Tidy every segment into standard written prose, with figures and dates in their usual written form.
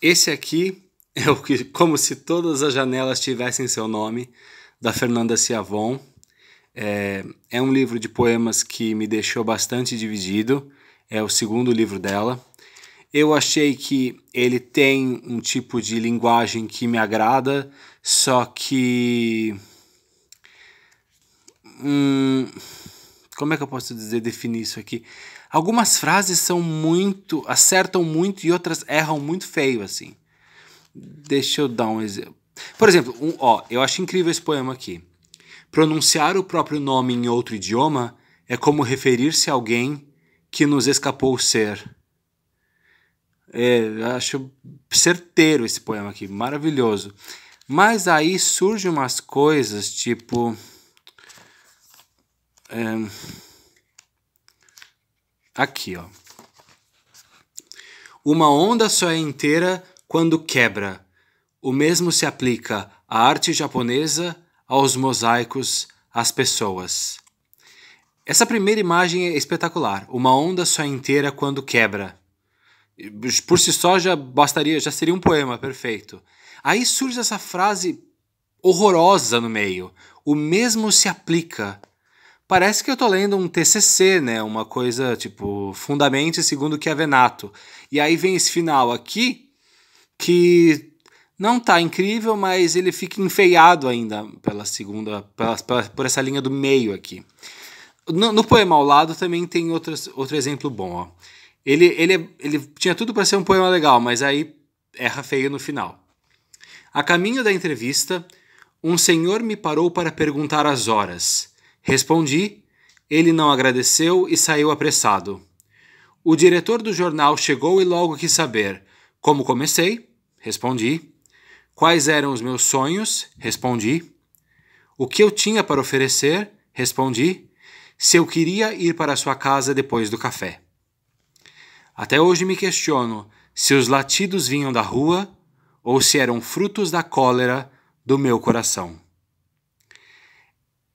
Esse aqui é o que, como se todas as janelas tivessem seu nome, da Fernanda Schiavon. É um livro de poemas que me deixou bastante dividido. É o segundo livro dela. Eu achei que ele tem um tipo de linguagem que me agrada, só que. Como é que eu posso definir isso aqui? Algumas frases são muito. Acertam muito e outras erram muito feio, assim. Deixa eu dar um exemplo. Por exemplo, eu acho incrível esse poema aqui. Pronunciar o próprio nome em outro idioma é como referir-se a alguém que nos escapou ser. Acho certeiro esse poema aqui, maravilhoso. Mas aí surgem umas coisas tipo. Aqui, ó. Uma onda só é inteira quando quebra. O mesmo se aplica à arte japonesa, aos mosaicos, às pessoas. Essa primeira imagem é espetacular. Uma onda só é inteira quando quebra. Por si só já bastaria, já seria um poema perfeito. Aí surge essa frase horrorosa no meio. O mesmo se aplica. Parece que eu tô lendo um TCC, né? Uma coisa tipo Fundamente segundo Chiavenato. E aí vem esse final aqui que não tá incrível, mas ele fica enfeiado ainda pela segunda, por essa linha do meio aqui. No poema ao lado também tem outro exemplo bom. Ó. Ele tinha tudo para ser um poema legal, mas aí erra feio no final. A caminho da entrevista, um senhor me parou para perguntar as horas. Respondi, ele não agradeceu e saiu apressado. O diretor do jornal chegou e logo quis saber como comecei. Respondi. Quais eram os meus sonhos? Respondi. O que eu tinha para oferecer? Respondi. Se eu queria ir para sua casa depois do café. Até hoje me questiono se os latidos vinham da rua ou se eram frutos da cólera do meu coração.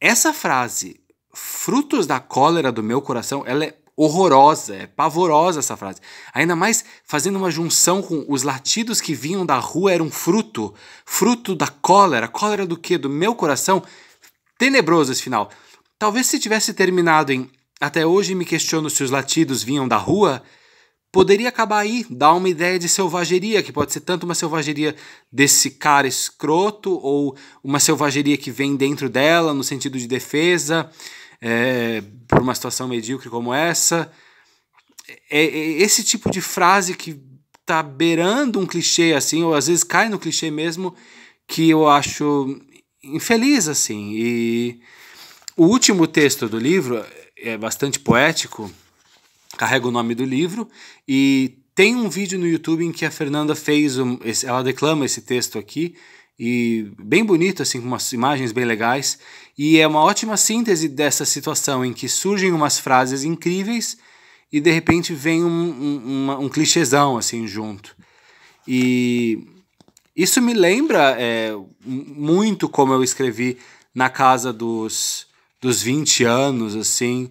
Essa frase, frutos da cólera do meu coração, ela é horrorosa, é pavorosa essa frase. Ainda mais fazendo uma junção com os latidos que vinham da rua eram fruto da cólera. Cólera do quê? Do meu coração? Tenebroso esse final. Talvez se tivesse terminado em até hoje me questiono se os latidos vinham da rua, poderia acabar aí, dar uma ideia de selvageria, que pode ser tanto uma selvageria desse cara escroto ou uma selvageria que vem dentro dela, no sentido de defesa, por uma situação medíocre como essa. É esse tipo de frase que tá beirando um clichê, assim, ou às vezes cai no clichê mesmo, que eu acho infeliz, assim. E o último texto do livro é bastante poético, carrega o nome do livro, e tem um vídeo no YouTube em que a Fernanda ela declama esse texto aqui, e bem bonito, assim, com umas imagens bem legais, e é uma ótima síntese dessa situação em que surgem umas frases incríveis e de repente vem um clichêzão, assim, junto. E isso me lembra muito como eu escrevi na casa dos 20 anos, assim,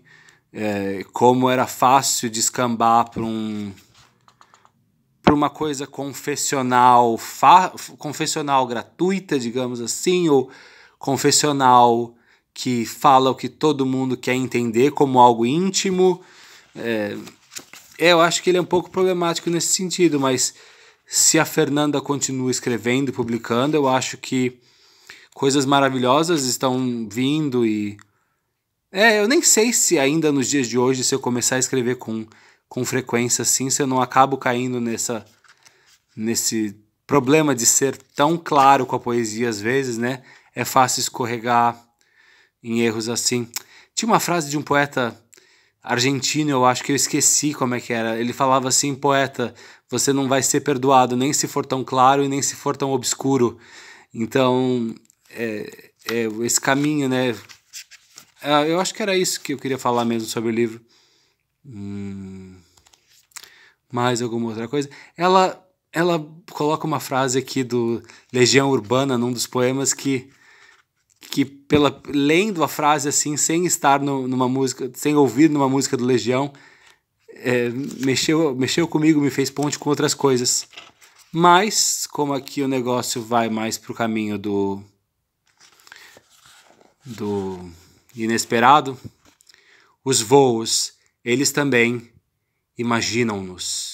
como era fácil descambar para uma coisa confessional, confessional gratuita, digamos assim, ou confessional que fala o que todo mundo quer entender como algo íntimo. Eu acho que ele é um pouco problemático nesse sentido, mas se a Fernanda continua escrevendo e publicando, eu acho que coisas maravilhosas estão vindo e... eu nem sei se ainda nos dias de hoje, se eu começar a escrever com frequência assim, se eu não acabo caindo nesse problema de ser tão claro com a poesia às vezes, né? É fácil escorregar em erros assim. Tinha uma frase de um poeta argentino, eu acho que eu esqueci como é que era. Ele falava assim, poeta, você não vai ser perdoado nem se for tão claro e nem se for tão obscuro. Então, esse caminho, né? Eu acho que era isso que eu queria falar mesmo sobre o livro. Mais alguma outra coisa? Ela coloca uma frase aqui do Legião Urbana, num dos poemas, que lendo a frase assim, sem estar numa música, sem ouvir numa música do Legião, mexeu comigo, me fez ponte com outras coisas. Mas, como aqui o negócio vai mais para o caminho do inesperado, os voos, eles também imaginam-nos.